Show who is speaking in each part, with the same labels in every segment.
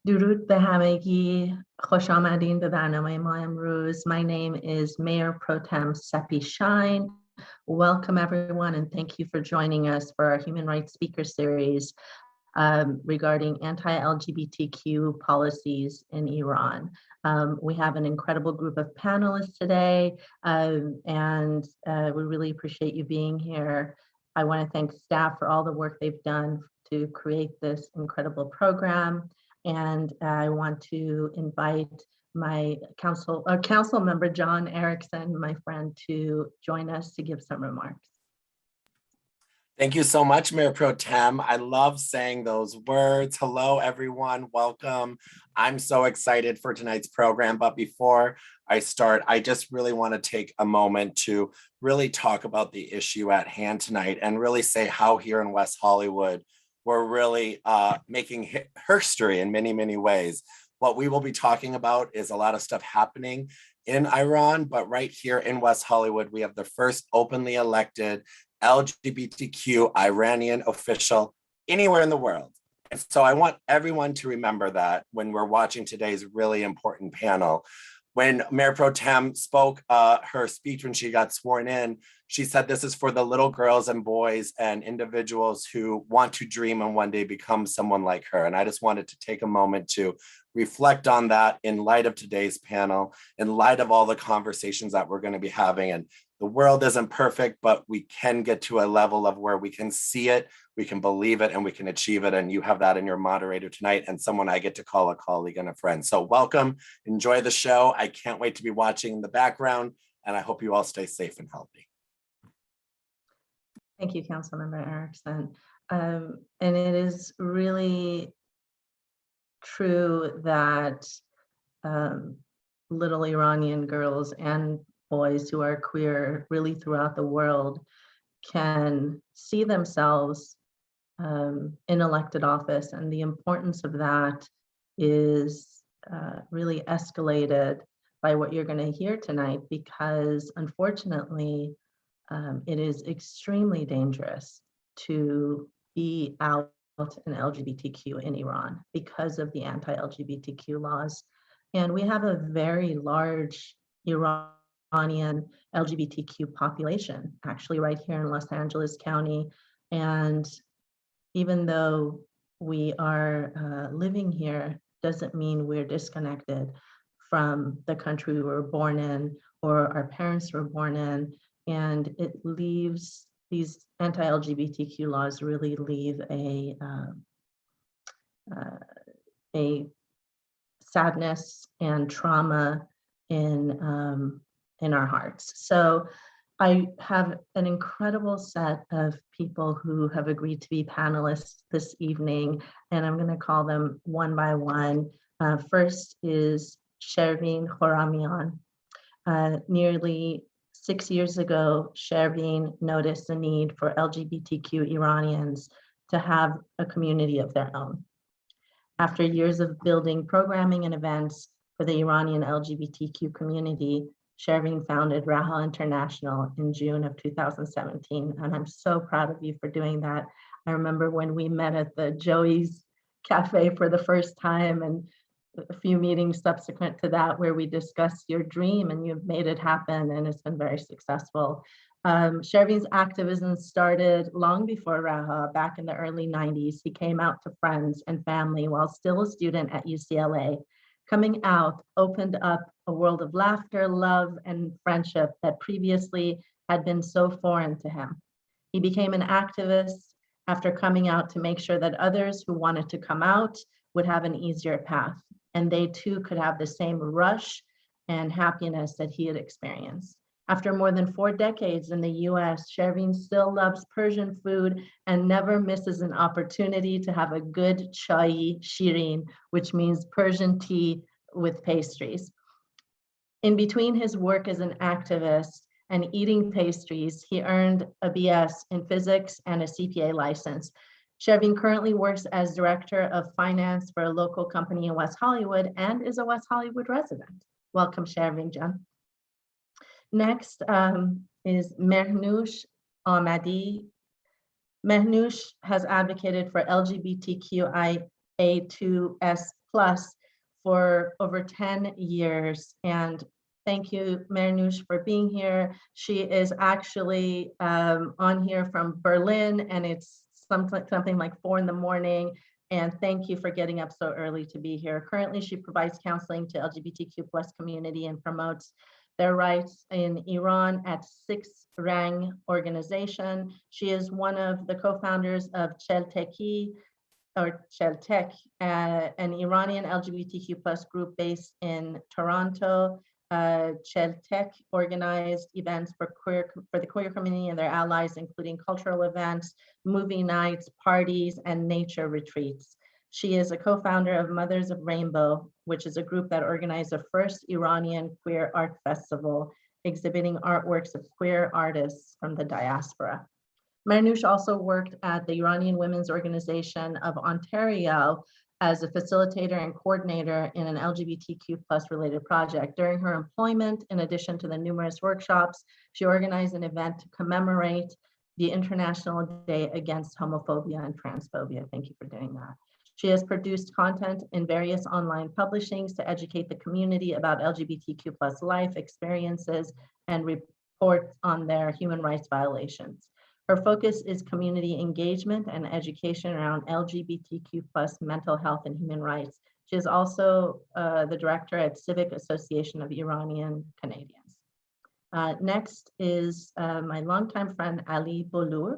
Speaker 1: درود به همگی. خوش آمدین به برنامه ما امروز. My name is Mayor Pro Tem Seppi Shine. Welcome everyone and thank you for joining us for our Human Rights Speaker Series regarding anti-LGBTQ policies in Iran. We have an incredible group of panelists today and we really appreciate you being here. I want to thank staff for all the work they've done to create this incredible program. And I want to invite my council member, John Erickson, my friend, to join us to give some remarks.
Speaker 2: Thank you so much, Mayor Pro Tem. I love saying those words. Hello, everyone. Welcome. I'm so excited for tonight's program. But before I start, I just really want to take a moment to really talk about the issue at hand tonight and really say how here in West Hollywood, we're really making history in many, many ways. What we will be talking about is a lot of stuff happening in Iran, but right here in West Hollywood, we have the first openly elected LGBTQ Iranian official anywhere in the world. And so I want everyone to remember that when we're watching today's really important panel. When Mayor Pro Tem spoke her speech when she got sworn in, she said this is for the little girls and boys and individuals who want to dream and one day become someone like her. And I just wanted to take a moment to reflect on that in light of today's panel, in light of all the conversations that we're going to be having. And the world isn't perfect, but we can get to a level of where we can see it, we can believe it, and we can achieve it. And you have that in your moderator tonight and someone I get to call a colleague and a friend. So welcome, enjoy the show. I can't wait to be watching in the background, and I hope you all stay safe and healthy.
Speaker 1: Thank you, Councilmember Erickson. And it is really true that little Iranian girls and boys who are queer really throughout the world can see themselves in elected office, and the importance of that is really escalated by what you're going to hear tonight, because unfortunately it is extremely dangerous to be out in LGBTQ in Iran because of the anti-LGBTQ laws. And we have a very large Iranian LGBTQ population, actually right here in Los Angeles County. And even though we are living here, doesn't mean we're disconnected from the country we were born in or our parents were born in. And it leaves, these anti-LGBTQ laws really leave a sadness and trauma in our hearts. So I have an incredible set of people who have agreed to be panelists this evening, and I'm going to call them one by one. First is Shervin Khorramian. Nearly 6 years ago, Shervin noticed the need for LGBTQ Iranians to have a community of their own. After years of building programming and events for the Iranian LGBTQ community, Shervin founded Raha International in June of 2017, and I'm so proud of you for doing that. I remember when we met at the Joey's Cafe for the first time, and a few meetings subsequent to that where we discussed your dream, and you've made it happen, and it's been very successful. Shervin's activism started long before Raha, back in the early 90s. He came out to friends and family while still a student at UCLA. Coming out opened up a world of laughter, love, and friendship that previously had been so foreign to him. He became an activist after coming out to make sure that others who wanted to come out would have an easier path, and they too could have the same rush and happiness that he had experienced. After more than 4 decades in the US, Shervin still loves Persian food and never misses an opportunity to have a good chai shirin, which means Persian tea with pastries. In between his work as an activist and eating pastries, he earned a BS in physics and a CPA license. Shervin currently works as director of finance for a local company in West Hollywood and is a West Hollywood resident. Welcome, Shervin, John. Next is Mehnoush Ahmadi. Mehnoush has advocated for LGBTQIA2S plus for over 10 years. And thank you, Marnoush, for being here. She is actually on here from Berlin, and it's something like 4 in the morning. And thank you for getting up so early to be here. Currently, she provides counseling to LGBTQ plus community and promotes their rights in Iran at Six Rang organization. She is one of the co-founders of Chelteki, or Cheltek, an Iranian LGBTQ plus group based in Toronto. Cheltek organized events for the queer community and their allies, including cultural events, movie nights, parties, and nature retreats. She is a co-founder of Mothers of Rainbow, which is a group that organized the first Iranian queer art festival, exhibiting artworks of queer artists from the diaspora. Marnoush also worked at the Iranian Women's Organization of Ontario as a facilitator and coordinator in an LGBTQ plus related project. During her employment, in addition to the numerous workshops, she organized an event to commemorate the International Day Against Homophobia and Transphobia. Thank you for doing that. She has produced content in various online publishings to educate the community about LGBTQ plus life experiences and reports on their human rights violations. Her focus is community engagement and education around LGBTQ plus mental health and human rights. She is also the director at Civic Association of Iranian Canadians. Next is my longtime friend, Ali Bolur.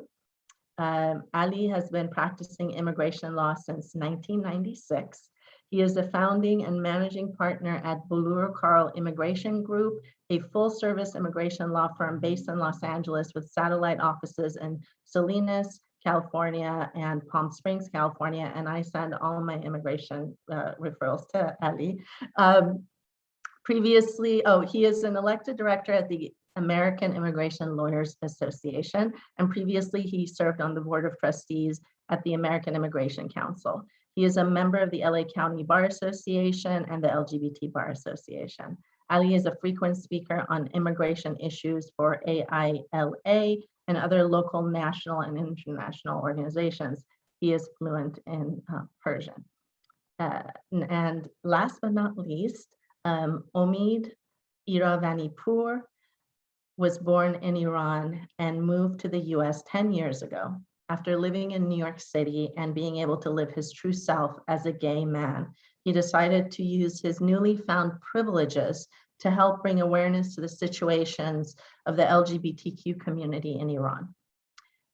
Speaker 1: Ali has been practicing immigration law since 1996. He is the founding and managing partner at Bolur Carl Immigration Group, a full-service immigration law firm based in Los Angeles with satellite offices in Salinas, California, and Palm Springs, California. And I send all my immigration referrals to Ali. Previously, he is an elected director at the American Immigration Lawyers Association, and previously he served on the Board of Trustees at the American Immigration Council. He is a member of the LA County Bar Association and the LGBT Bar Association. Ali is a frequent speaker on immigration issues for AILA and other local, national, and international organizations. He is fluent in Persian. And last but not least, Omid Iravanipur was born in Iran and moved to the US 10 years ago. After living in New York City and being able to live his true self as a gay man, he decided to use his newly found privileges to help bring awareness to the situations of the LGBTQ community in Iran.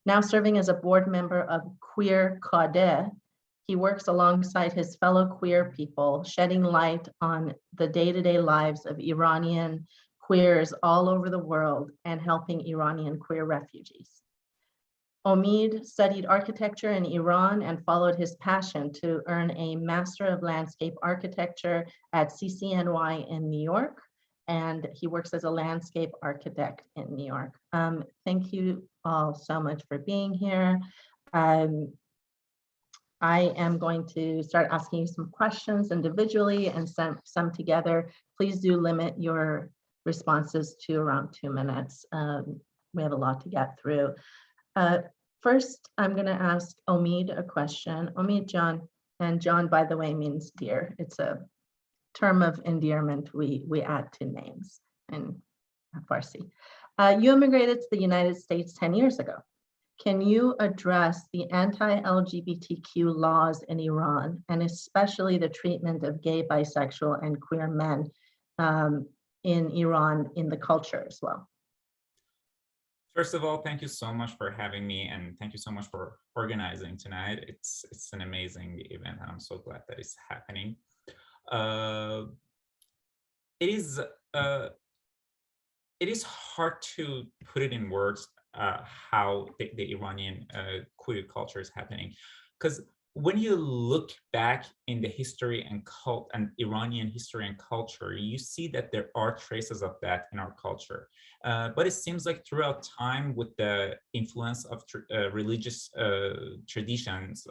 Speaker 1: Now serving as a board member of Queer Qadeh, he works alongside his fellow queer people, shedding light on the day-to-day lives of Iranian queers all over the world and helping Iranian queer refugees. Omid studied architecture in Iran and followed his passion to earn a Master of Landscape Architecture at CCNY in New York, and he works as a landscape architect in New York. Thank you all so much for being here. I am going to start asking you some questions individually and some together. Please do limit your responses to around 2 minutes. We have a lot to get through. First, I'm going to ask Omid a question. Omid John, and John, by the way, means dear. It's a term of endearment we add to names in Farsi. You immigrated to the United States 10 years ago. Can you address the anti-LGBTQ laws in Iran, and especially the treatment of gay, bisexual, and queer men in Iran in the culture as well?
Speaker 3: First of all, thank you so much for having me, and thank you so much for organizing tonight. It's an amazing event, and I'm so glad that it's happening. It is hard to put it in words how the Iranian queer culture is happening, because when you look back in the history and Iranian history and culture, you see that there are traces of that in our culture. But it seems like throughout time, with the influence of religious traditions,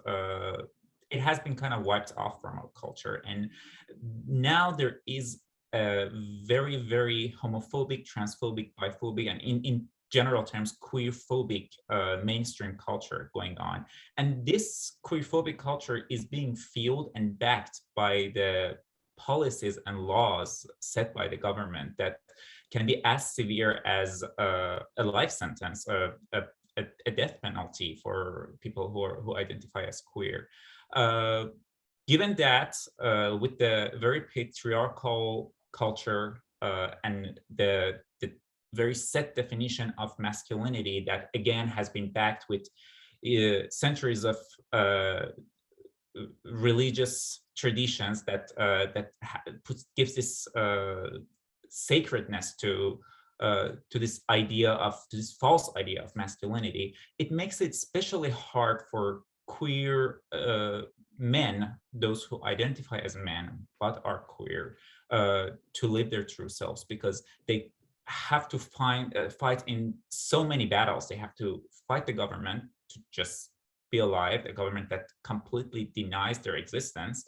Speaker 3: it has been kind of wiped off from our culture. And now there is a very, very homophobic, transphobic, biphobic, and general terms, queer-phobic mainstream culture going on. And this queer-phobic culture is being fueled and backed by the policies and laws set by the government that can be as severe as a life sentence, a death penalty for people who identify as queer. Given that, with the very patriarchal culture and the very set definition of masculinity that again has been backed with centuries of religious traditions that gives this sacredness to this idea of this false idea of masculinity, it makes it especially hard for queer men, those who identify as men but are queer, to live their true selves, because they have to fight in so many battles. They have to fight the government to just be alive, a government that completely denies their existence.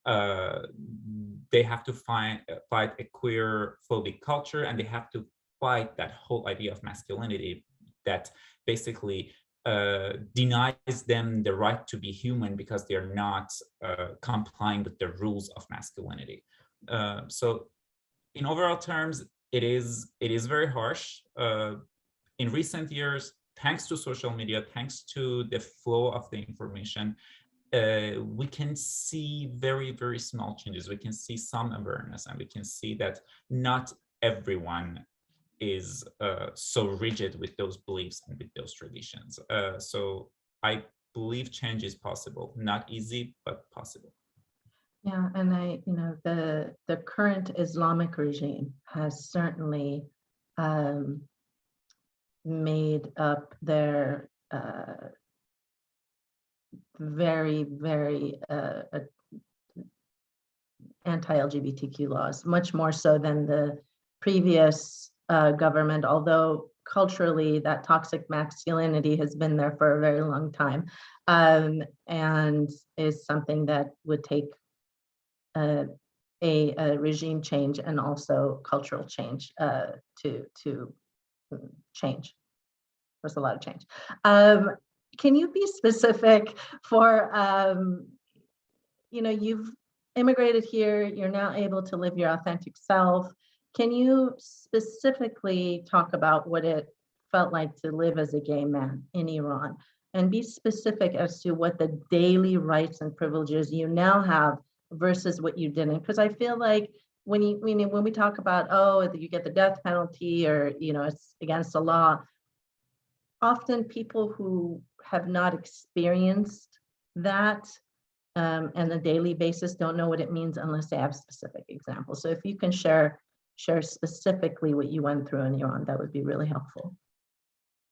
Speaker 3: They have to fight a queer phobic culture, and they have to fight that whole idea of masculinity that basically denies them the right to be human because they're not complying with the rules of masculinity. So in overall terms, it is very harsh. In recent years, thanks to social media, thanks to the flow of the information, we can see very, very small changes. We can see some awareness, and we can see that not everyone is so rigid with those beliefs and with those traditions. So I believe change is possible, not easy, but possible.
Speaker 1: Yeah, and the current Islamic regime has certainly made up their very, very anti-LGBTQ laws, much more so than the previous government, although culturally that toxic masculinity has been there for a very long time, and is something that would take a regime change and also cultural change to change. There's a lot of change. Can you be specific for, you've immigrated here, you're now able to live your authentic self. Can you specifically talk about what it felt like to live as a gay man in Iran, and be specific as to what the daily rights and privileges you now have versus what you didn't? Because I feel like when we talk about, oh, you get the death penalty, or it's against the law, often people who have not experienced that on a daily basis don't know what it means unless they have specific examples. So if you can share specifically what you went through in Iran, that would be really helpful.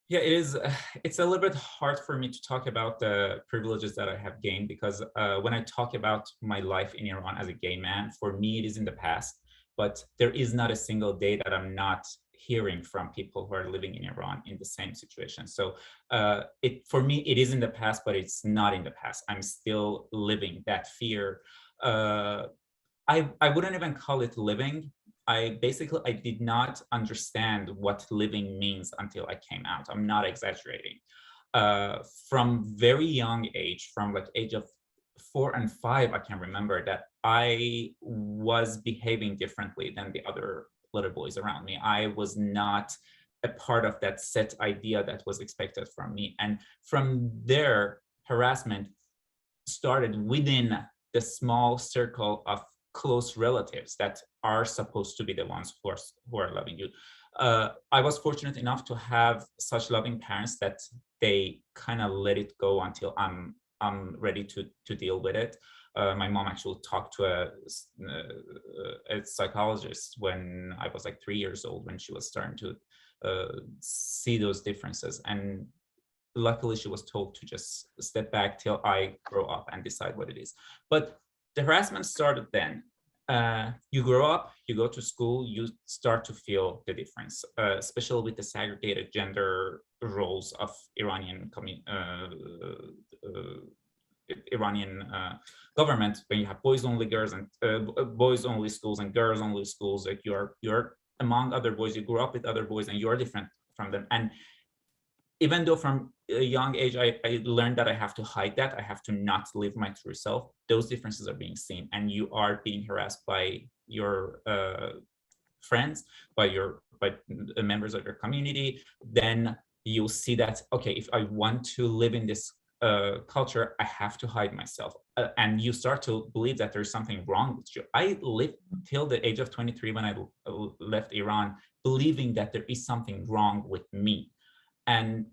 Speaker 3: Yeah, it is. It's a little bit hard for me to talk about the privileges that I have gained, because when I talk about my life in Iran as a gay man, for me, it is in the past, but there is not a single day that I'm not hearing from people who are living in Iran in the same situation. So for me, it is in the past, but it's not in the past. I'm still living that fear. I wouldn't even call it living. I did not understand what living means until I came out. I'm not exaggerating. From very young age, from like age of 4 and 5, I can remember that I was behaving differently than the other little boys around me. I was not a part of that set idea that was expected from me. And from there, harassment started within the small circle of close relatives that are supposed to be the ones who are loving you. I was fortunate enough to have such loving parents that they kind of let it go until I'm ready to deal with it. My mom actually talked to a psychologist when I was like 3 years old, when she was starting to see those differences. And luckily she was told to just step back till I grow up and decide what it is. But the harassment started then. You grow up, you go to school, you start to feel the difference, especially with the segregated gender roles of Iranian government. When you have boys-only girls and boys-only schools and girls-only schools, like you're among other boys, you grew up with other boys, and you're different from them. And even though from a young age, I learned that I have to hide that, I have to not live my true self, those differences are being seen, and you are being harassed by your friends, by members of your community. Then you'll see that, okay, if I want to live in this culture, I have to hide myself. And you start to believe that there's something wrong with you. I lived till the age of 23 when I left Iran, believing that there is something wrong with me. And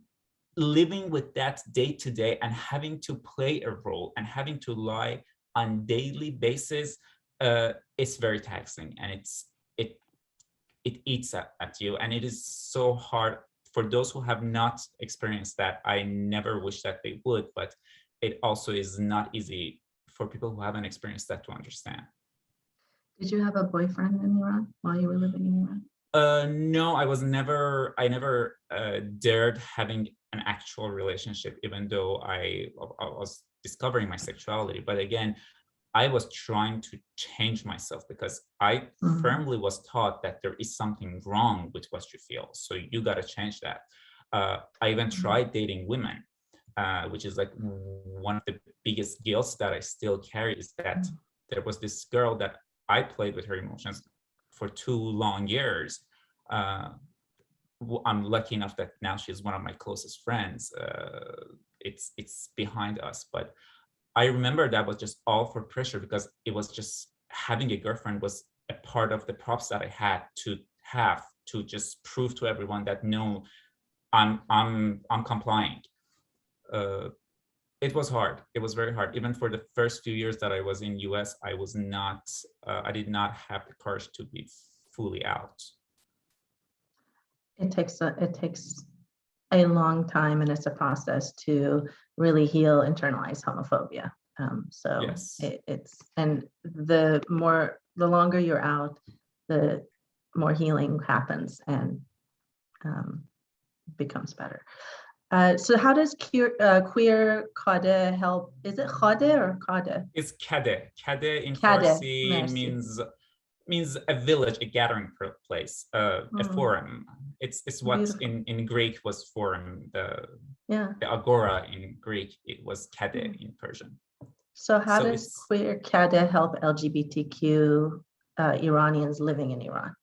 Speaker 3: living with that day to day and having to play a role and having to lie on daily basis, it's very taxing, and it eats at you. And it is so hard for those who have not experienced that. I never wish that they would, but it also is not easy for people who haven't experienced that to understand.
Speaker 1: Did you have a boyfriend in Iran while you were living in Iran?
Speaker 3: No, I never dared having an actual relationship, even though I was discovering my sexuality. But again, I was trying to change myself because I firmly was taught that there is something wrong with what you feel. So you got to change that. I even tried dating women, which is like one of the biggest guilts that I still carry, is that there was this girl that I played with her emotions for 2 long years. I'm lucky enough that now she's one of my closest friends. It's behind us, but I remember that was just all for pressure, because it was just having a girlfriend was a part of the props that I had to just prove to everyone that no, I'm complying. It was hard. It was very hard. Even for the first few years that I was in US, I did not have the courage to be fully out.
Speaker 1: It takes a long time, and it's a process to really heal internalized homophobia. So
Speaker 3: yes.
Speaker 1: And the longer you're out, the more healing happens and becomes better. So how does queer Kade help? Is it Kade or Kade?
Speaker 3: It's Kade. Kade in
Speaker 1: Kade,
Speaker 3: Farsi means a village, a gathering place, a forum. It's what in Greek was forum. The agora in Greek, it was Kade in Persian.
Speaker 1: So how does queer Kade help LGBTQ Iranians living in Iran?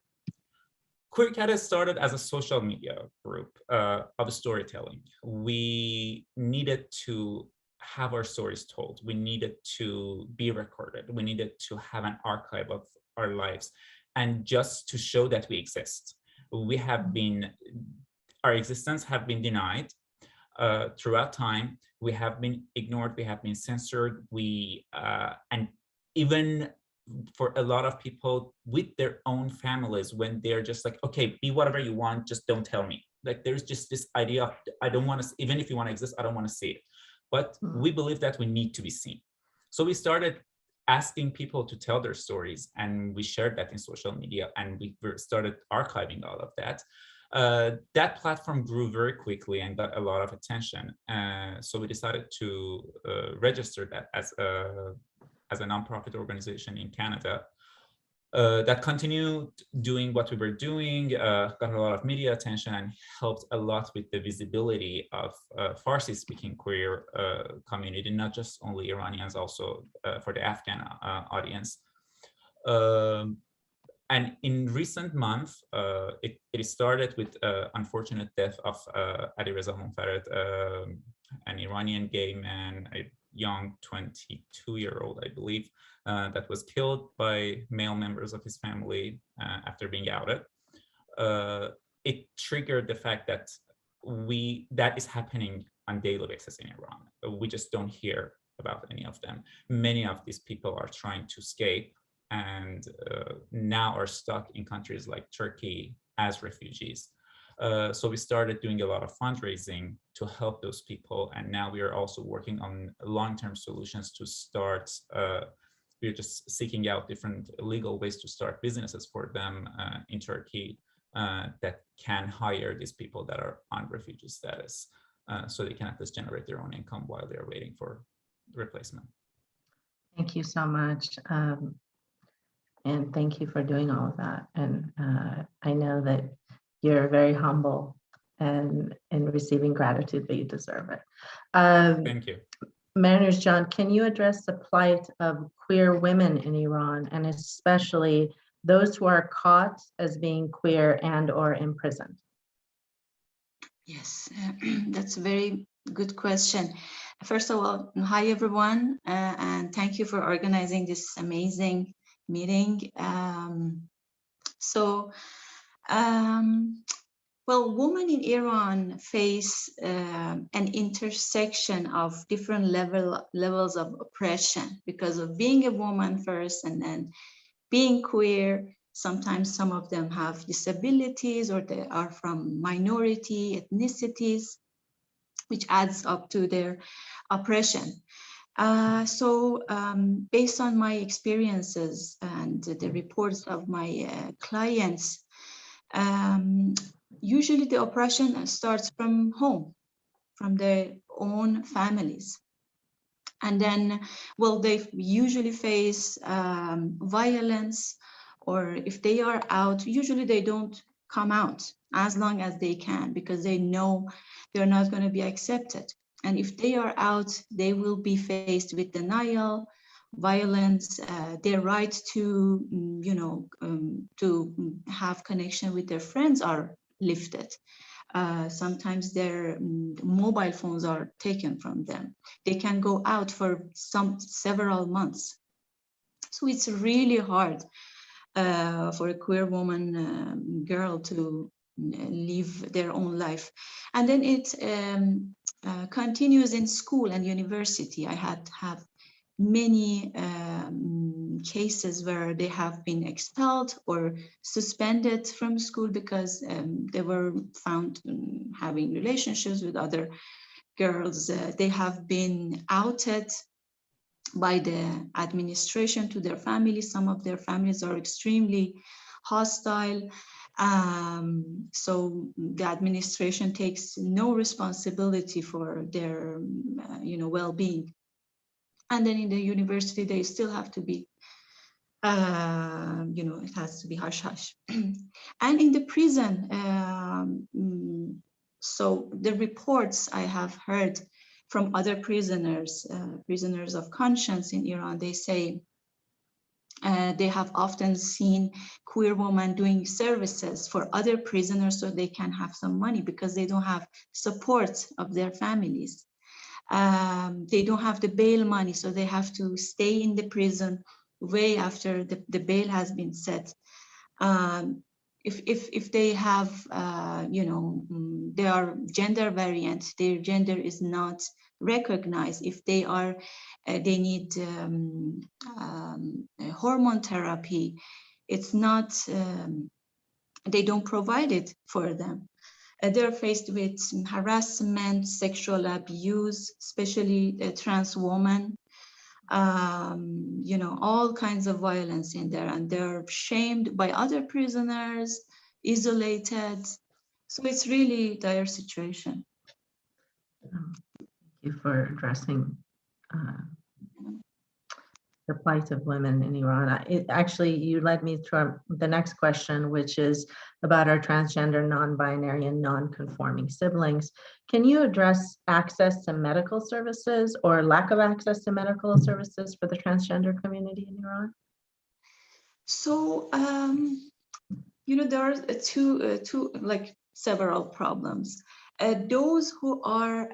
Speaker 3: Queer Kade started as a social media group of storytelling. We needed to have our stories told. We needed to be recorded. We needed to have an archive of our lives, and just to show that we exist. Our existence have been denied throughout time. We have been ignored. We have been censored. And even for a lot of people with their own families, when they're just like, okay, be whatever you want, just don't tell me. Like, there's just this idea of, I don't want to, even if you want to exist, I don't want to see it. But we believe that we need to be seen. So we started asking people to tell their stories, and we shared that in social media, and we started archiving all of that. That platform grew very quickly and got a lot of attention. So we decided to register that as a nonprofit organization in Canada that continued doing what we were doing, got a lot of media attention, and helped a lot with the visibility of Farsi-speaking queer community, not just only Iranians, also for the Afghan audience. And in recent months, it started with unfortunate death of Alireza Monfared, an Iranian gay man, a young 22-year-old, I believe, that was killed by male members of his family after being outed. It triggered the fact that that is happening on daily basis in Iran. We just don't hear about any of them. Many of these people are trying to escape, and now are stuck in countries like Turkey as refugees. So we started doing a lot of fundraising to help those people, and now we are also working on long-term solutions to start. We're just seeking out different legal ways to start businesses for them in Turkey that can hire these people that are on refugee status, so they can at least generate their own income while they're waiting for replacement.
Speaker 1: Thank you so much. And thank you for doing all of that. And I know that you're very humble and receiving gratitude, but you deserve it.
Speaker 3: Thank you.
Speaker 1: Mariners John, can you address the plight of queer women in Iran, and especially those who are caught as being queer and or imprisoned?
Speaker 4: Yes, that's a very good question. First of all, hi everyone, and thank you for organizing this amazing meeting. Well, women in Iran face an intersection of different levels of oppression because of being a woman first, and then being queer. Sometimes some of them have disabilities, or they are from minority ethnicities, which adds up to their oppression. Based on my experiences and the reports of my clients, usually the oppression starts from home, from their own families. And then, well, they usually face violence, or if they are out, usually they don't come out as long as they can, because they know they're not going to be accepted. And if they are out, they will be faced with denial, violence, their right to, to have connection with their friends are lifted. Sometimes their mobile phones are taken from them. They can go out for several months. So it's really hard for a queer woman, girl, to live their own life. And then it continues in school and university. I have many cases where they have been expelled or suspended from school because they were found having relationships with other girls. They have been outed by the administration to their families. Some of their families are extremely hostile. So the administration takes no responsibility for their well-being. And then in the university, they still have to be, it has to be hush-hush. And in the prison, so the reports I have heard from other prisoners, prisoners of conscience in Iran, they say they have often seen queer women doing services for other prisoners so they can have some money, because they don't have support of their families. They don't have the bail money, so they have to stay in the prison way after the bail has been set. If they have, they are gender variant, their gender is not recognized. If they are, they need hormone therapy, it's not, they don't provide it for them. They're faced with harassment, sexual abuse, especially trans women, all kinds of violence in there, and they're shamed by other prisoners, isolated. So it's really dire situation.
Speaker 1: Thank you for addressing the plight of women in Iran. Actually, you led me to the next question, which is about our transgender, non-binary, and non-conforming siblings. Can you address access to medical services or lack of access to medical services for the transgender community in Iran?
Speaker 4: So, there are two like several problems. Those who are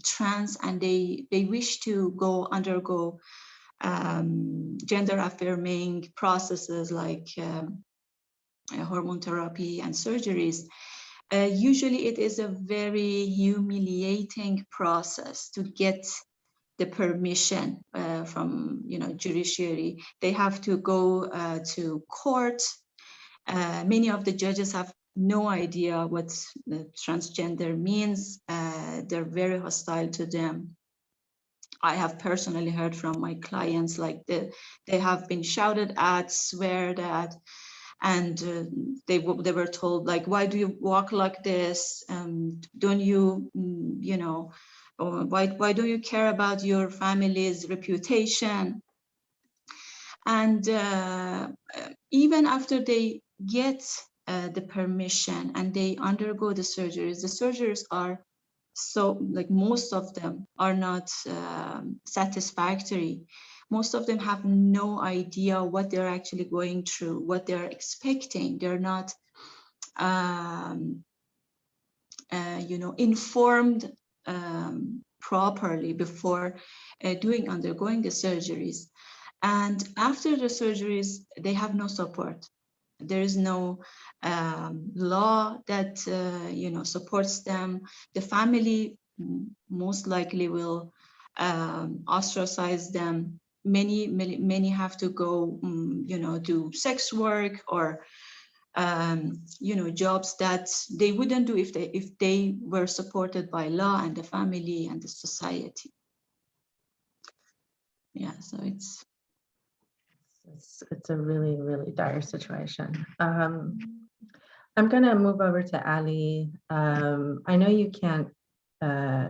Speaker 4: trans and they wish to undergo gender affirming processes like hormone therapy and surgeries, usually it is a very humiliating process to get the permission from judiciary. They have to go to court. Many of the judges have no idea what transgender means. They're very hostile to them. I have personally heard from my clients, like they have been shouted at, sweared at, and they were told, like, why do you walk like this? Don't you, why don't you care about your family's reputation? And even after they get the permission, and they undergo the surgeries. The surgeries are so, like, most of them are not satisfactory. Most of them have no idea what they're actually going through, what they're expecting. They're not informed properly before undergoing the surgeries. And after the surgeries, they have no support. There is no law that supports them. The family most likely will ostracize them. Many have to go, do sex work or jobs that they wouldn't do if they were supported by law and the family and the society. Yeah, so it's
Speaker 1: a really, really dire situation. I'm going to move over to Ali. I know you can't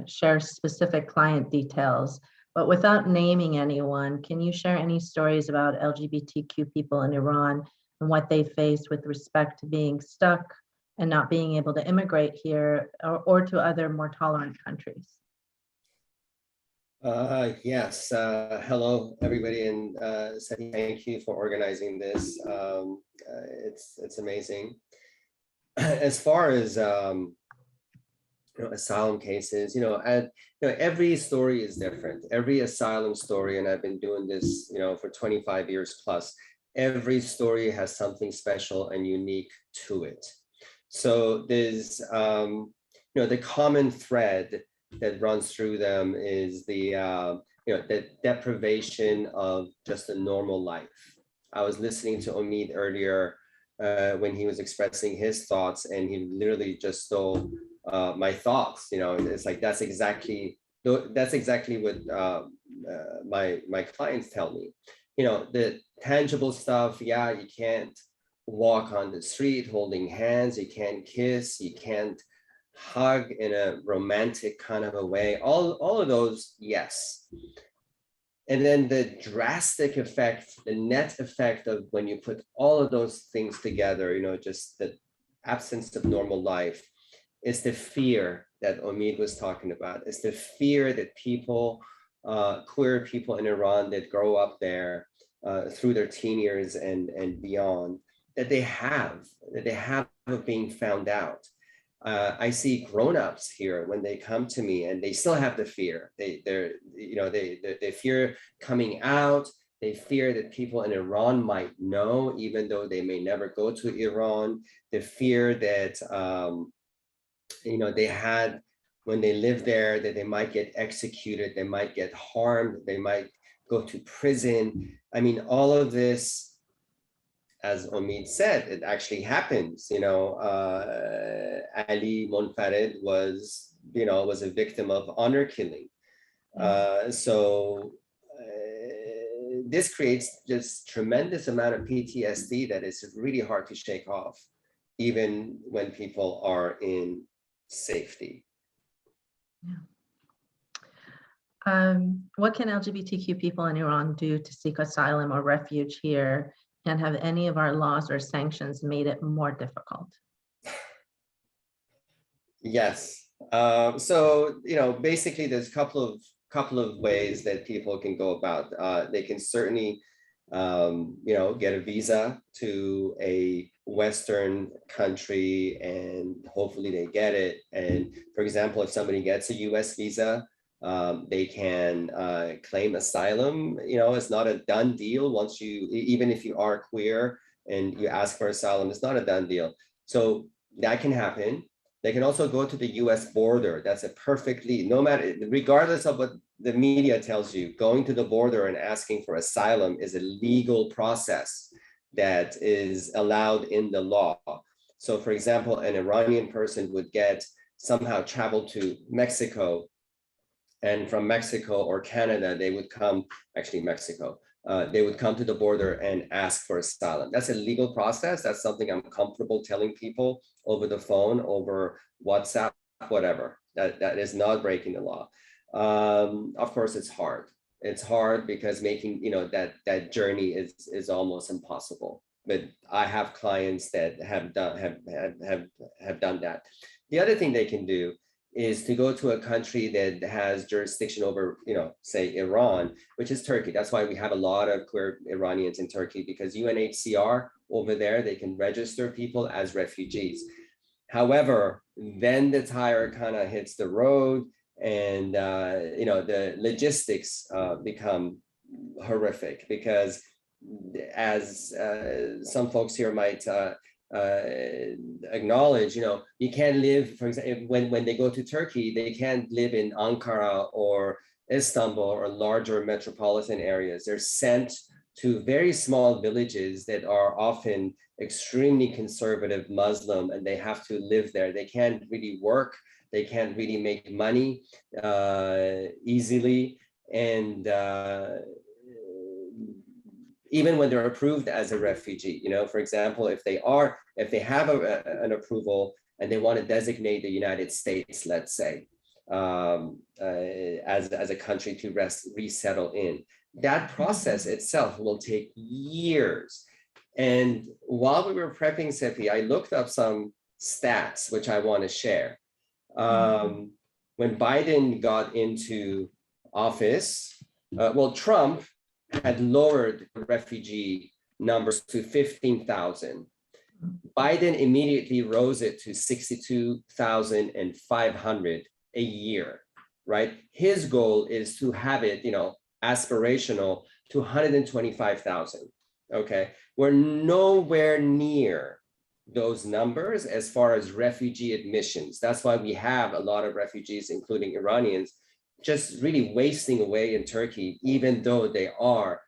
Speaker 1: share specific client details, but without naming anyone, can you share any stories about LGBTQ people in Iran and what they faced with respect to being stuck and not being able to immigrate here or to other more tolerant countries?
Speaker 5: Yes. Hello, everybody, and Sati, thank you for organizing this. It's amazing. As far as asylum cases, every story is different. Every asylum story, and I've been doing this, for 25 years plus. Every story has something special and unique to it. So there's, the common thread that runs through them is the deprivation of just a normal life. I was listening to Omid earlier when he was expressing his thoughts, and he literally just stole my thoughts. It's like that's exactly what my clients tell me. The tangible stuff. Yeah, you can't walk on the street holding hands. You can't kiss. You can't hug in a romantic kind of a way. All of those, yes. And then the drastic effect, the net effect of when you put all of those things together, just the absence of normal life, is the fear that Omid was talking about. It's the fear that people, queer people in Iran that grow up there through their teen years and beyond, that they have of being found out. I see grown-ups here when they come to me and they still have the fear. They fear coming out. They fear that people in Iran might know, even though they may never go to Iran. The fear that they had when they lived there, that they might get executed, they might get harmed, they might go to prison. I mean, all of this, as Omid said, it actually happens. Ali Monfared was a victim of honor killing. This creates this tremendous amount of PTSD that is really hard to shake off, even when people are in safety.
Speaker 1: What can LGBTQ people in Iran do to seek asylum or refuge here? And have any of our laws or sanctions made it more difficult?
Speaker 5: Yes. So, basically there's a couple of ways that people can go about. They can certainly, get a visa to a Western country, and hopefully they get it. And for example, if somebody gets a US visa, they can claim asylum. It's not a done deal. Even if you are queer and you ask for asylum, it's not a done deal. So that can happen. They can also go to the US border. That's regardless of what the media tells you, going to the border and asking for asylum is a legal process that is allowed in the law. So for example, an Iranian person would somehow travel to Mexico, and from Mexico or Canada, they would come, Mexico, they would come to the border and ask for asylum. That's a legal process. That's something I'm comfortable telling people over the phone, over WhatsApp, whatever. That is not breaking the law. Of course, it's hard. It's hard because making that journey is almost impossible. but I have clients that have done that. The other thing they can do is to go to a country that has jurisdiction over, say Iran, which is Turkey. That's why we have a lot of queer Iranians in Turkey, because UNHCR over there, they can register people as refugees. However, then the tire kind of hits the road, and the logistics become horrific, because as some folks here might acknowledge, you can't live, for example, when they go to Turkey, they can't live in Ankara or Istanbul or larger metropolitan areas. They're sent to very small villages that are often extremely conservative Muslim, and they have to live there. They can't really work. They can't really make money easily. And even when they're approved as a refugee, for example, if they have an approval and they want to designate the United States, let's say, as a country to resettle in, that process itself will take years. And while we were prepping Sepi, I looked up some stats, which I want to share. When Biden got into office, Trump had lowered refugee numbers to 15,000. Biden immediately rose it to 62,500 a year, right? His goal is to have it, aspirational to 125,000, okay? We're nowhere near those numbers as far as refugee admissions. That's why we have a lot of refugees, including Iranians, just really wasting away in Turkey, even though they are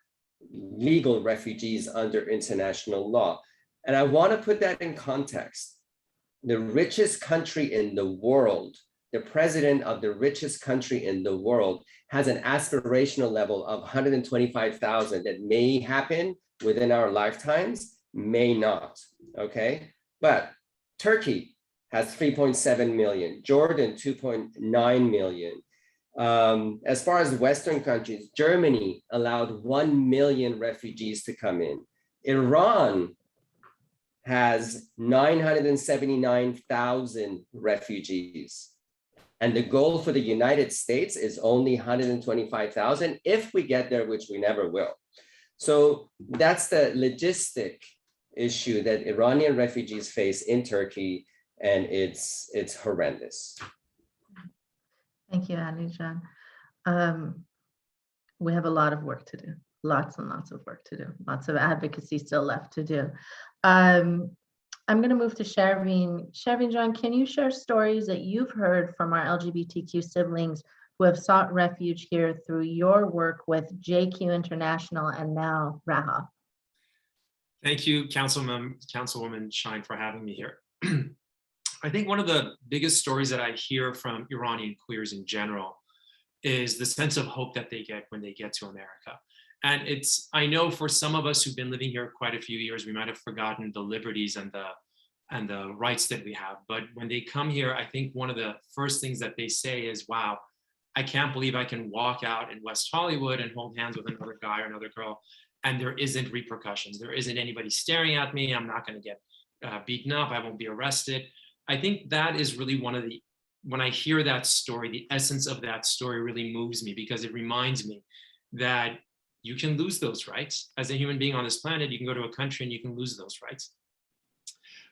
Speaker 5: legal refugees under international law. And I want to put that in context. The richest country in the world, the president of the richest country in the world, has an aspirational level of 125,000 that may happen within our lifetimes, may not, okay? But Turkey has 3.7 million, Jordan 2.9 million. As far as Western countries, Germany allowed 1 million refugees to come in. Iran has 979,000 refugees. And the goal for the United States is only 125,000 if we get there, which we never will. So that's the logistic issue that Iranian refugees face in Turkey, and it's horrendous.
Speaker 1: Thank you, Alijan. We have a lot of work to do, lots and lots of work to do, lots of advocacy still left to do. I'm going to move to Shervin. Shervin John, can you share stories that you've heard from our LGBTQ siblings who have sought refuge here through your work with JQ International and now Raha?
Speaker 6: Thank you, Councilwoman Shine, for having me here. I think one of the biggest stories that I hear from Iranian queers in general is the sense of hope that they get when they get to America. And I know for some of us who've been living here quite a few years, we might have forgotten the liberties and the rights that we have. But when they come here, I think one of the first things that they say is, wow, I can't believe I can walk out in West Hollywood and hold hands with another guy or another girl, and there isn't repercussions. There isn't anybody staring at me. I'm not going to get beaten up. I won't be arrested. I think that is really when I hear that story, the essence of that story really moves me, because it reminds me that you can lose those rights. As a human being on this planet, you can go to a country and you can lose those rights.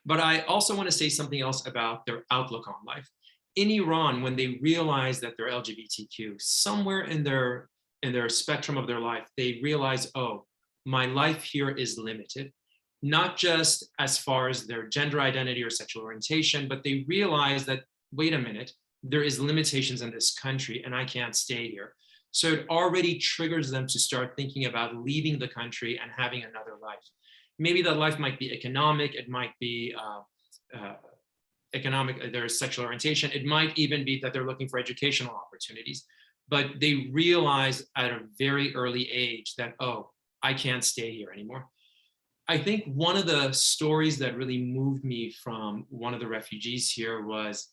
Speaker 6: But I also want to say something else about their outlook on life. In Iran, when they realize that they're LGBTQ, somewhere in their spectrum of their life, they realize, oh, my life here is limited, not just as far as their gender identity or sexual orientation, but they realize that, wait a minute, there is limitations in this country and I can't stay here. So it already triggers them to start thinking about leaving the country and having another life. Maybe that life might be economic, it might be their sexual orientation, it might even be that they're looking for educational opportunities. But they realize at a very early age that, oh, I can't stay here anymore. I think one of the stories that really moved me from one of the refugees here was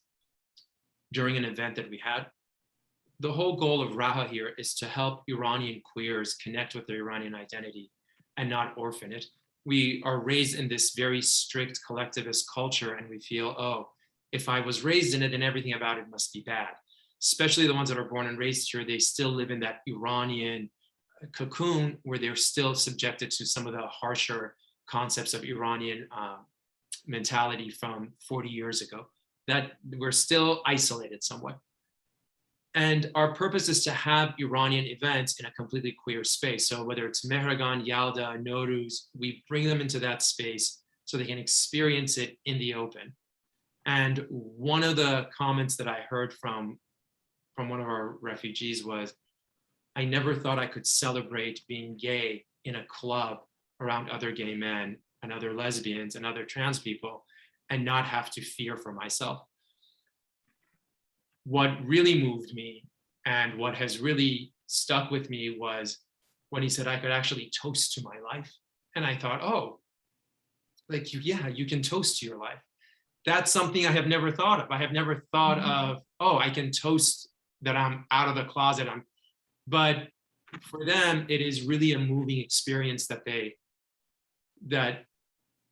Speaker 6: during an event that we had. The whole goal of Raha here is to help Iranian queers connect with their Iranian identity and not orphan it. we are raised in this very strict collectivist culture, and we feel, oh, if I was raised in it, then everything about it must be bad. Especially the ones that are born and raised here, they still live in that Iranian cocoon where they're still subjected to some of the harsher concepts of Iranian mentality from 40 years ago, that we're still isolated somewhat. And our purpose is to have Iranian events in a completely queer space. So whether it's Mehragan, Yalda, Nowruz, we bring them into that space so they can experience it in the open. And one of the comments that I heard from one of our refugees was, I never thought I could celebrate being gay in a club around other gay men and other lesbians and other trans people and not have to fear for myself. What really moved me and what has really stuck with me was when he said I could actually toast to my life. And I thought, oh, like, yeah, you can toast to your life. That's something I have never thought of. I have never thought of, oh, I can toast that I'm out of the closet. But for them, it is really a moving experience that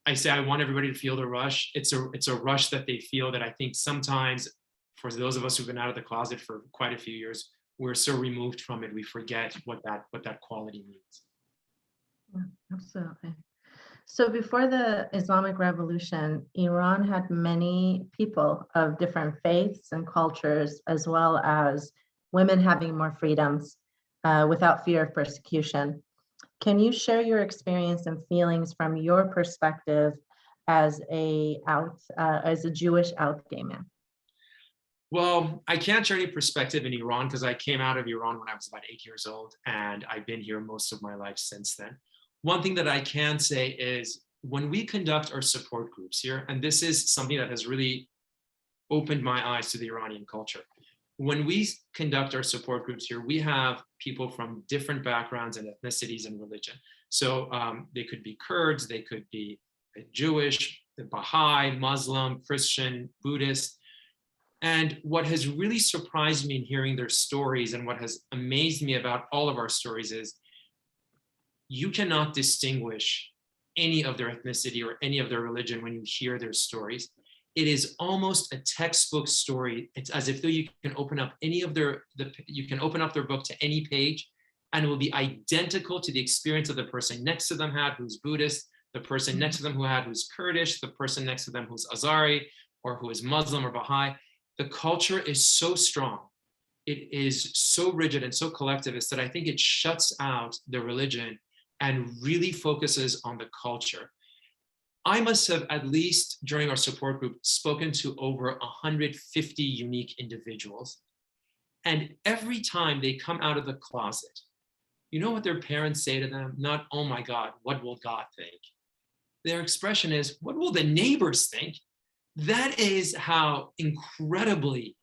Speaker 6: I say I want everybody to feel the rush. It's a rush that they feel that I think sometimes for those of us who've been out of the closet for quite a few years, we're so removed from it, we forget what that quality means.
Speaker 1: Yeah, absolutely. So before the Islamic Revolution, Iran had many people of different faiths and cultures, as well as women having more freedoms without fear of persecution. Can you share your experience and feelings from your perspective as a Jewish out gay man?
Speaker 6: Well, I can't share any perspective in Iran because I came out of Iran when I was about 8 years old, and I've been here most of my life since then. One thing that I can say is when we conduct our support groups here, and this is something that has really opened my eyes to the Iranian culture. When we conduct our support groups here, we have people from different backgrounds and ethnicities and religion. So they could be Kurds, they could be Jewish, Baha'i, Muslim, Christian, Buddhist. And what has really surprised me in hearing their stories and what has amazed me about all of our stories is you cannot distinguish any of their ethnicity or any of their religion when you hear their stories. It is almost a textbook story. It's as if though you can open up you can open up their book to any page and it will be identical to the experience of the person next to them had who's Buddhist, the person next to them who's Kurdish, the person next to them who's Azari or who is Muslim or Baha'i. The culture is so strong. It is so rigid and so collectivist that I think it shuts out the religion and really focuses on the culture. I must have, at least during our support group, spoken to over 150 unique individuals. And every time they come out of the closet, you know what their parents say to them? Not, oh my God, what will God think? Their expression is, what will the neighbors think? That is how incredibly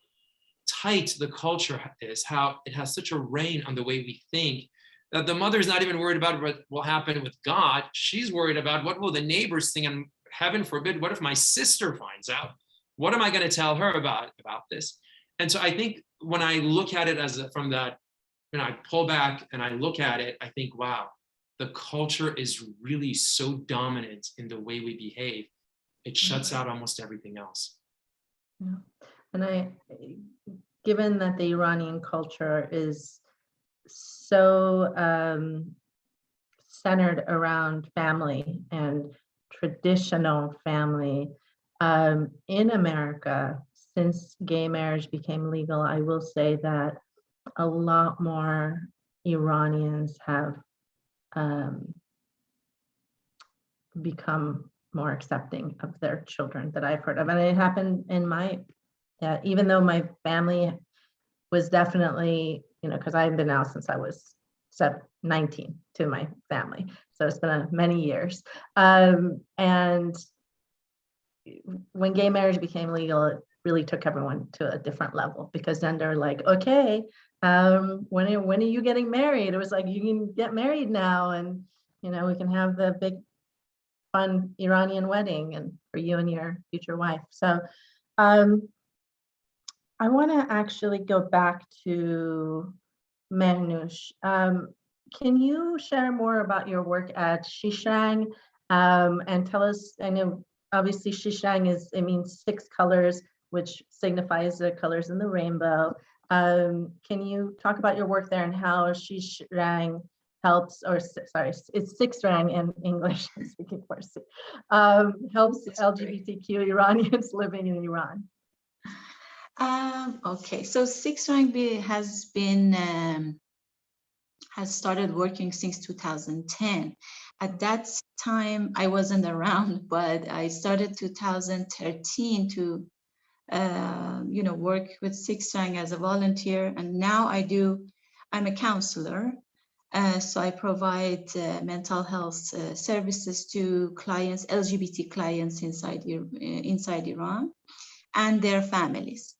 Speaker 6: tight the culture is, how it has such a reign on the way we think, that the mother's not even worried about what will happen with God. She's worried about what will the neighbors think, and heaven forbid, what if my sister finds out? What am I going to tell her about this? And so I think when I look at it from that, when I pull back and I look at it, I think, wow, the culture is really so dominant in the way we behave. It shuts out almost everything else.
Speaker 1: Yeah. And given that the Iranian culture is so centered around family and traditional family, in America, since gay marriage became legal, I will say that a lot more Iranians have become more accepting of their children that I've heard of. And it happened in even though my family was definitely, because I've been out since I was 19 to my family. So it's been many years. And when gay marriage became legal, it really took everyone to a different level, because then they're like, okay, when are you getting married? It was like, you can get married now, and we can have the big fun Iranian wedding and for you and your future wife. So I want to actually go back to Mehnoush. Can you share more about your work at Shishang And tell us, I know obviously Xishrang it means 6 colors, which signifies the colors in the rainbow. Can you talk about your work there and how Xishrang helps, or sorry, it's 6 rang in English, I'm speaking Farsi, helps LGBTQ Iranians living in Iran?
Speaker 4: Okay, so 6 rang has been has started working since 2010. At that time, I wasn't around, but I started 2013 to work with 6 rang as a volunteer, and now I'm a counselor. So I provide mental health services to clients, LGBT clients inside Iran and their families.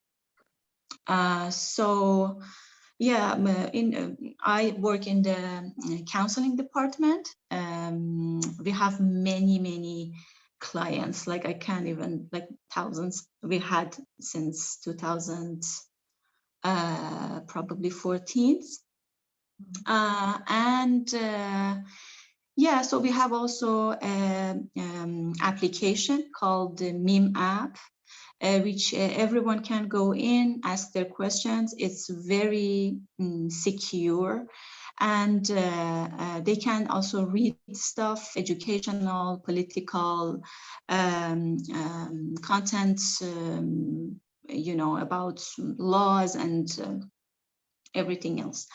Speaker 4: So yeah, I work in the counseling department. We have many clients, like I can't even, like thousands we had since 2000, probably 14. Yeah, so we have also an application called the MIM app, which everyone can go in, ask their questions. It's very secure, and they can also read stuff, educational, political content, about laws and everything else.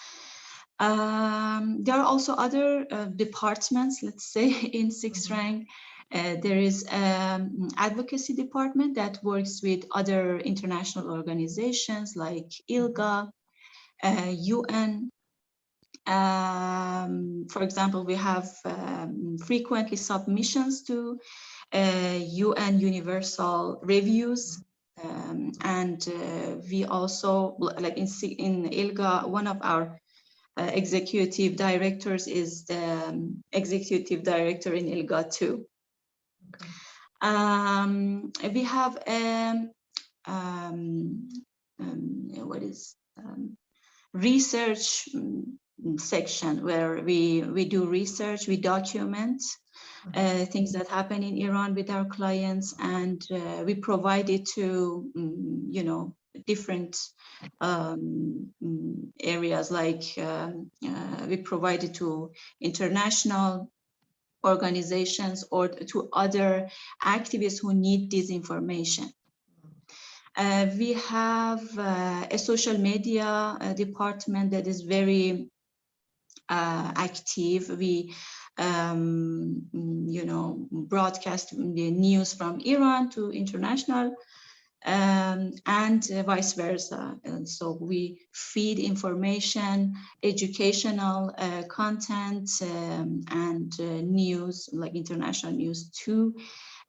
Speaker 4: There are also other departments, let's say, in 6 rang. There is advocacy department that works with other international organizations like ILGA, UN. For example, we have frequently submissions to UN Universal Reviews. And we also, like in ILGA, one of our executive directors is the executive director in ILGA too. Okay. We have what is research section where we do research, we document things that happen in Iran with our clients, and we provide it to different areas, like we provide it to international organizations or to other activists who need this information. We have a social media department that is very active. We broadcast the news from Iran to international and vice versa. And so we feed information, educational content and news, like international news, to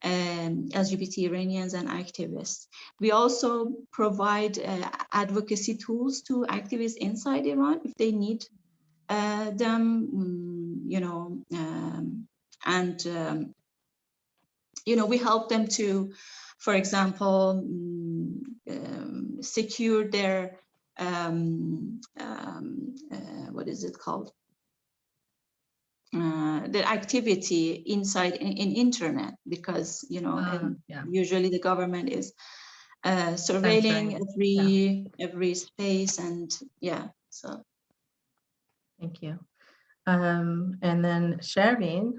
Speaker 4: LGBT Iranians and activists. We also provide advocacy tools to activists inside Iran if they need them, we help them to, for example, secure their what is it called? Their activity inside in internet, because usually the government is surveilling every space, and so.
Speaker 1: Thank you. And then Shervin,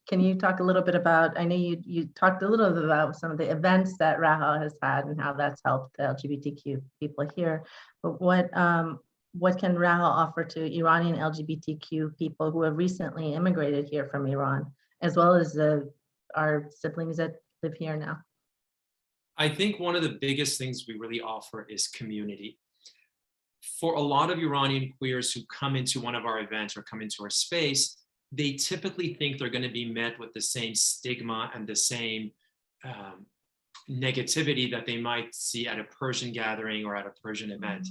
Speaker 1: can you talk a little bit about, I know you talked a little bit about some of the events that RAHA has had and how that's helped the LGBTQ people here, but what can RAHA offer to Iranian LGBTQ people who have recently immigrated here from Iran, as well as our siblings that live here now?
Speaker 6: I think one of the biggest things we really offer is community. For a lot of Iranian queers who come into one of our events or come into our space, they typically think they're going to be met with the same stigma and the same negativity that they might see at a Persian gathering or at a Persian event.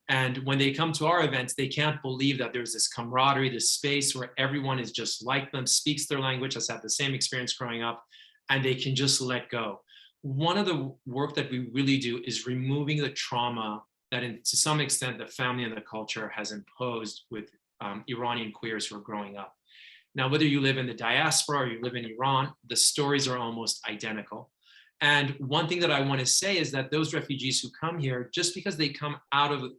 Speaker 6: And when they come to our events, they can't believe that there's this camaraderie, this space where everyone is just like them, speaks their language, has had the same experience growing up, and they can just let go. One of the work that we really do is removing the trauma that to some extent the family and the culture has imposed with Iranian queers who are growing up. Now, whether you live in the diaspora or you live in Iran, the stories are almost identical. And one thing that I want to say is that those refugees who come here, just because they come out of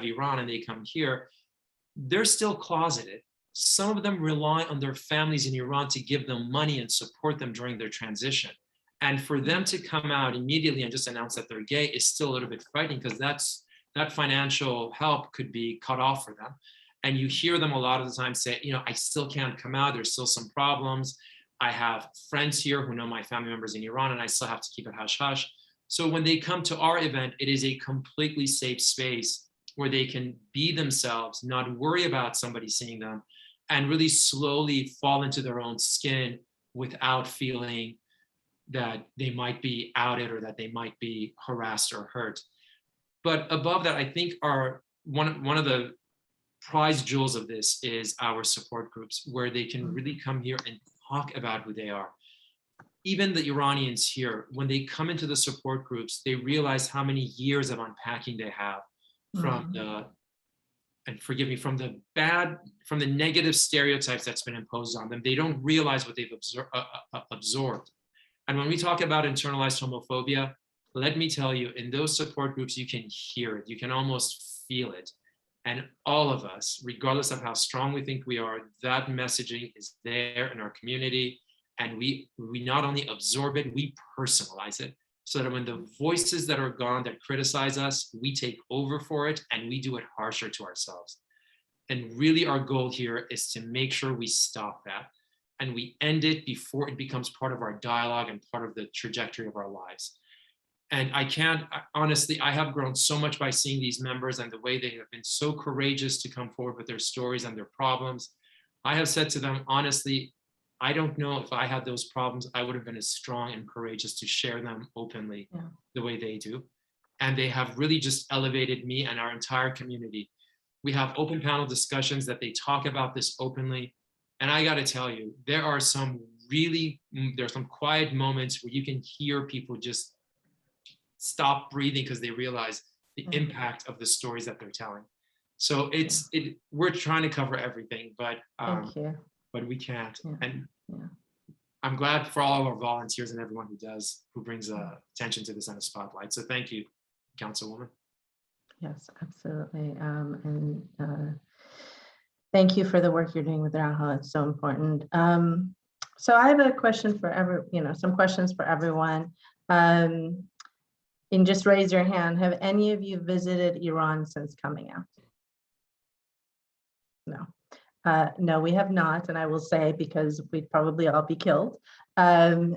Speaker 6: Iran and they come here, they're still closeted. Some of them rely on their families in Iran to give them money and support them during their transition. And for them to come out immediately and just announce that they're gay is still a little bit frightening, because that financial help could be cut off for them. And you hear them a lot of the time say, I still can't come out. There's still some problems. I have friends here who know my family members in Iran, and I still have to keep it hush hush. So when they come to our event, it is a completely safe space where they can be themselves, not worry about somebody seeing them, and really slowly fall into their own skin without feeling that they might be outed or that they might be harassed or hurt. But above that, I think one of the prize jewels of this is our support groups, where they can really come here and talk about who they are. Even the Iranians here, when they come into the support groups, they realize how many years of unpacking they have from the, and forgive me, from the negative stereotypes that's been imposed on them. They don't realize what they've absorbed. And when we talk about internalized homophobia, let me tell you, in those support groups, you can hear it, you can almost feel it. And all of us, regardless of how strong we think we are, that messaging is there in our community. And we not only absorb it, we personalize it, so that when the voices that are gone that criticize us, we take over for it and we do it harsher to ourselves. And really our goal here is to make sure we stop that and we end it before it becomes part of our dialogue and part of the trajectory of our lives. And honestly, I have grown so much by seeing these members and the way they have been so courageous to come forward with their stories and their problems. I have said to them, honestly, I don't know if I had those problems, I would have been as strong and courageous to share them openly the way they do. And they have really just elevated me and our entire community. We have open panel discussions that they talk about this openly. And I got to tell you, there's some quiet moments where you can hear people just stop breathing because they realize the impact of the stories that they're telling. So we're trying to cover everything, but we can't. And I'm glad for all of our volunteers and everyone who brings attention to this on a spotlight. So thank you, Councilwoman.
Speaker 1: Yes, absolutely. Thank you for the work you're doing with Raha. It's so important. So I have a question for some questions for everyone. And just raise your hand. Have any of you visited Iran since coming out? No. No, we have not. And I will say, because we'd probably all be killed. So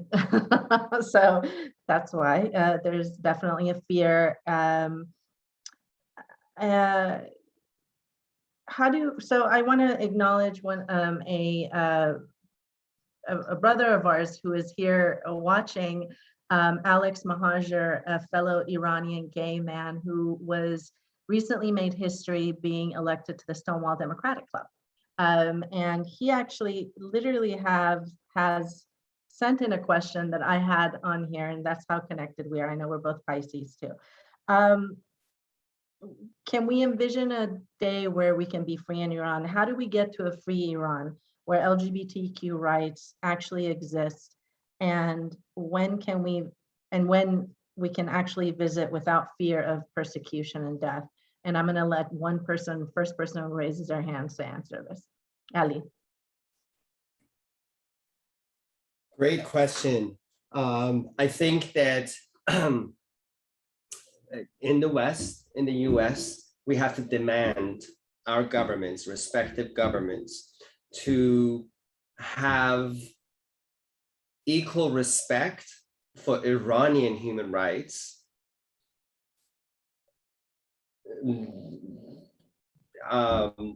Speaker 1: that's why there's definitely a fear. So I want to acknowledge a brother of ours who is here watching, Alex Mahajer, a fellow Iranian gay man who was recently made history being elected to the Stonewall Democratic Club. And he actually literally has sent in a question that I had on here, and that's how connected we are. I know we're both Pisces too. Can we envision a day where we can be free in Iran? How do we get to a free Iran where LGBTQ rights actually exist? And when we can actually visit without fear of persecution and death? And I'm going to let first person who raises their hands to answer this. Ali.
Speaker 5: Great question. I think that in the West, in the US, we have to demand our governments, respective governments, to have equal respect for Iranian human rights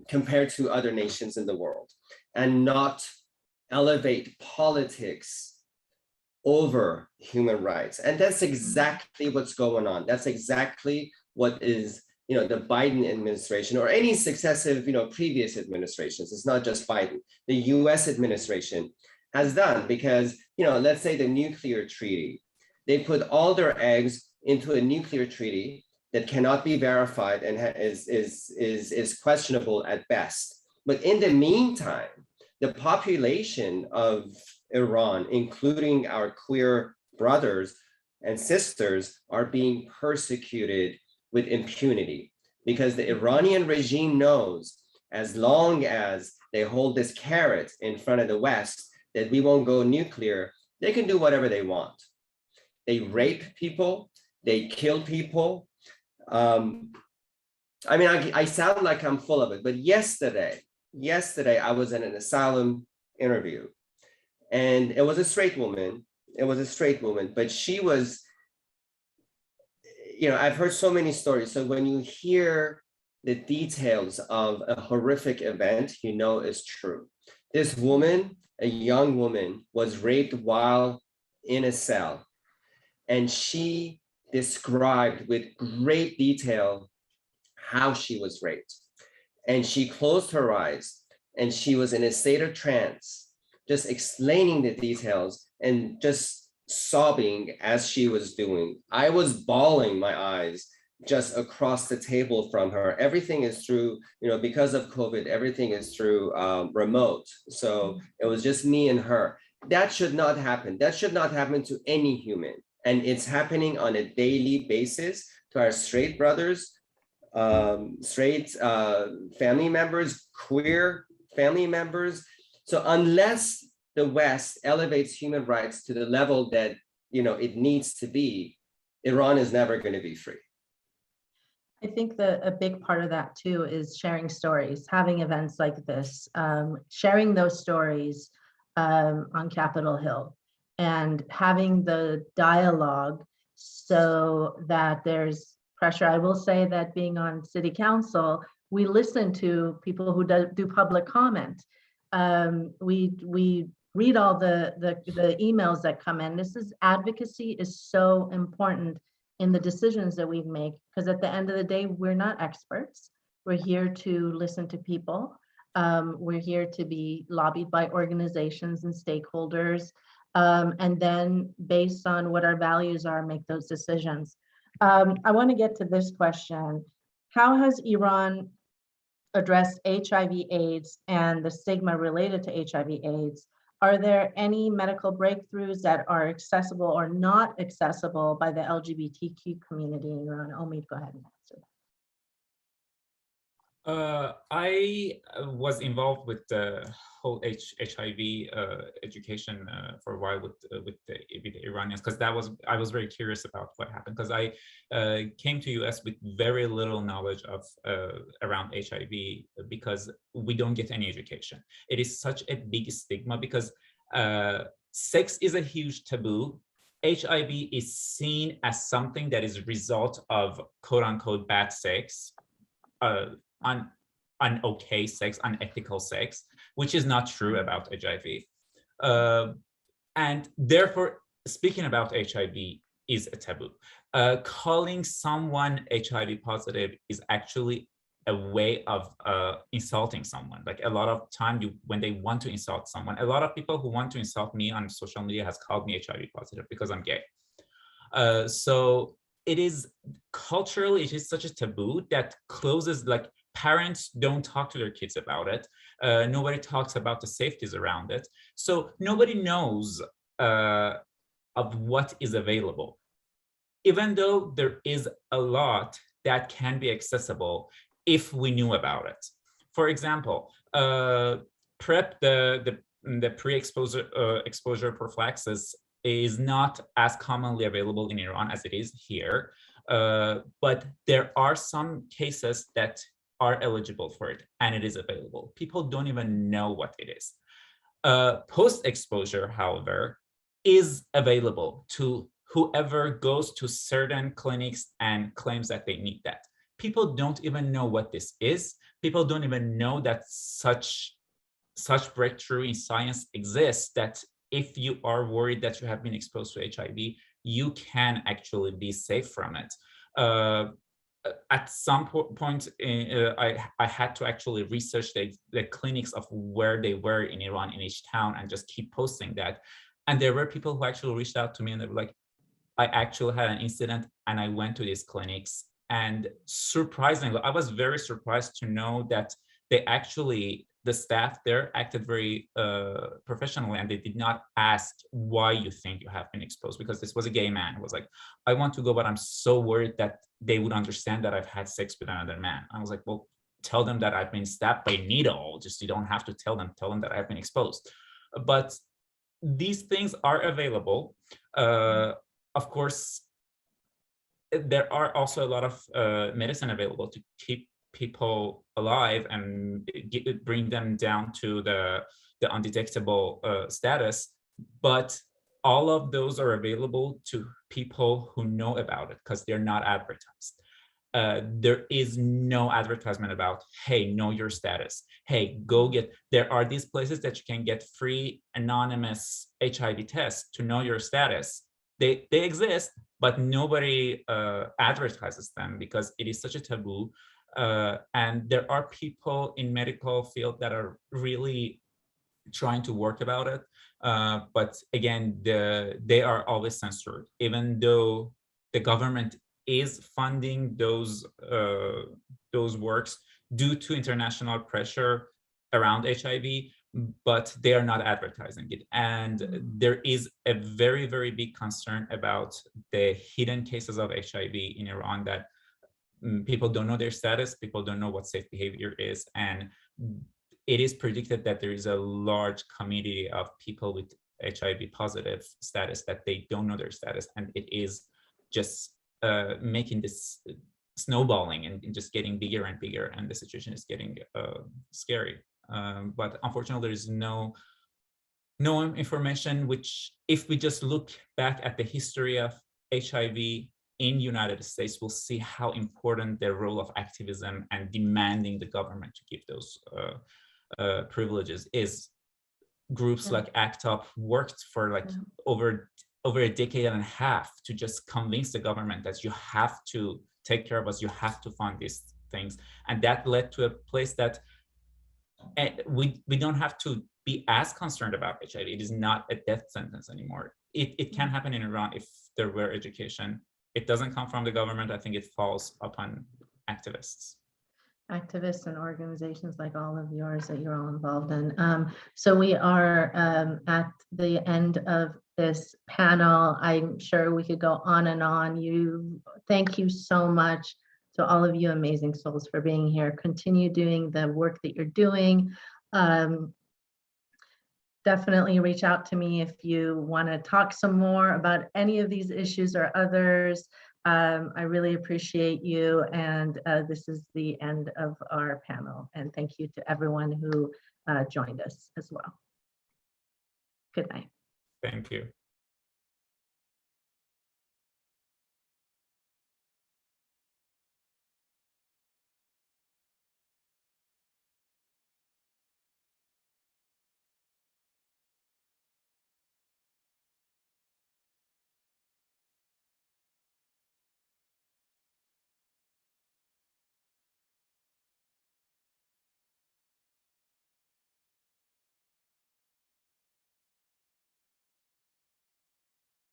Speaker 5: compared to other nations in the world, and not elevate politics over human rights. And that's exactly what's going on. That's exactly what is, the Biden administration or any successive, previous administrations. It's not just Biden. The US administration has done, because, let's say the nuclear treaty, they put all their eggs into a nuclear treaty that cannot be verified and is questionable at best. But in the meantime, the population of Iran, including our queer brothers and sisters, are being persecuted with impunity, because the Iranian regime knows as long as they hold this carrot in front of the West that we won't go nuclear, they can do whatever they want. They rape people, they kill people. I mean, I sound like I'm full of it, but yesterday I was in an asylum interview, and it was a straight woman. But she was, I've heard so many stories. So when you hear the details of a horrific event, it's true. This woman, a young woman, was raped while in a cell, and she described with great detail how she was raped. And she closed her eyes and she was in a state of trance, just explaining the details and just sobbing as she was doing. I was bawling my eyes just across the table from her. Everything is through, because of COVID, everything is through remote. So it was just me and her. That should not happen. That should not happen to any human. And it's happening on a daily basis to our straight brothers, straight family members, queer family members. So unless the West elevates human rights to the level that it needs to be, Iran is never going to be free.
Speaker 1: I think a big part of that too is sharing stories, having events like this, sharing those stories on Capitol Hill, and having the dialogue so that there's pressure. I will say that being on city council, we listen to people who do public comment. We read all the emails that come in. Advocacy is so important in the decisions that we make, because at the end of the day, we're not experts. We're here to listen to people. We're here to be lobbied by organizations and stakeholders, and then based on what our values are, make those decisions. I want to get to this question. How has Iran addressed HIV/AIDS and the stigma related to HIV/AIDS? Are there any medical breakthroughs that are accessible or not accessible by the LGBTQ community in Iran? Omid, go ahead and answer.
Speaker 3: I was involved with the whole HIV education for a while with the Iranians, because I was very curious about what happened, because I came to US with very little knowledge of around HIV, because we don't get any education. It is such a big stigma because sex is a huge taboo. HIV is seen as something that is a result of quote unquote bad sex, unokay sex, unethical sex, which is not true about HIV. And therefore, speaking about HIV is a taboo. Calling someone HIV positive is actually a way of insulting someone. Like a lot of time, when they want to insult someone, a lot of people who want to insult me on social media has called me HIV positive because I'm gay. So it is culturally, it is such a taboo that closes, like, parents don't talk to their kids about it. Nobody talks about the safeties around it. So nobody knows of what is available. Even though there is a lot that can be accessible if we knew about it. For example, PrEP, the pre-exposure prophylaxis, is not as commonly available in Iran as it is here. But there are some cases that are eligible for it, and it is available. People don't even know what it is. Post-exposure, however, is available to whoever goes to certain clinics and claims that they need that. People don't even know what this is. People don't even know that such breakthrough in science exists, that if you are worried that you have been exposed to HIV, you can actually be safe from it. At some point, I had to actually research the clinics of where they were in Iran, in each town, and just keep posting that. And there were people who actually reached out to me and they were like, I actually had an incident and I went to these clinics. And surprisingly, I was very surprised to know that they actually the staff there acted very professionally, and they did not ask why you think you have been exposed, because this was a gay man. It was like, I want to go, but I'm so worried that they would understand that I've had sex with another man. I was like, well, tell them that I've been stabbed by a needle. Just, you don't have to tell them that I've been exposed. But these things are available. Of course, there are also a lot of medicine available to keep people alive and bring them down to the undetectable status, but all of those are available to people who know about it because they're not advertised. There is no advertisement about, hey, know your status. Hey, go get, there are these places that you can get free anonymous HIV tests to know your status. They exist, but nobody advertises them because it is such a taboo. And there are people in medical field that are really trying to work about it. But again, they are always censored, even though the government is funding those works due to international pressure around HIV, but they are not advertising it. And there is a very, very big concern about the hidden cases of HIV in Iran, that people don't know their status, people don't know what safe behavior is. And it is predicted that there is a large community of people with HIV positive status that they don't know their status. And it is just making this snowballing and just getting bigger and bigger. And the situation is getting scary. But unfortunately, there is no information, which if we just look back at the history of HIV in United States, we'll see how important the role of activism and demanding the government to give those privileges is. Groups like ACT UP worked for like over a decade and a half to just convince the government that you have to take care of us, you have to fund these things. And that led to a place that we don't have to be as concerned about HIV. It is not a death sentence anymore. It can happen in Iran if there were education. It doesn't come from the government. I think it falls upon activists.
Speaker 1: Activists and organizations like all of yours that you're all involved in. So we are at the end of this panel. I'm sure we could go on and on. Thank you so much to all of you amazing souls for being here. Continue doing the work that you're doing. Definitely reach out to me if you want to talk some more about any of these issues or others. I really appreciate you, and this is the end of our panel. And thank you to everyone who joined us as well. Good night.
Speaker 3: Thank you.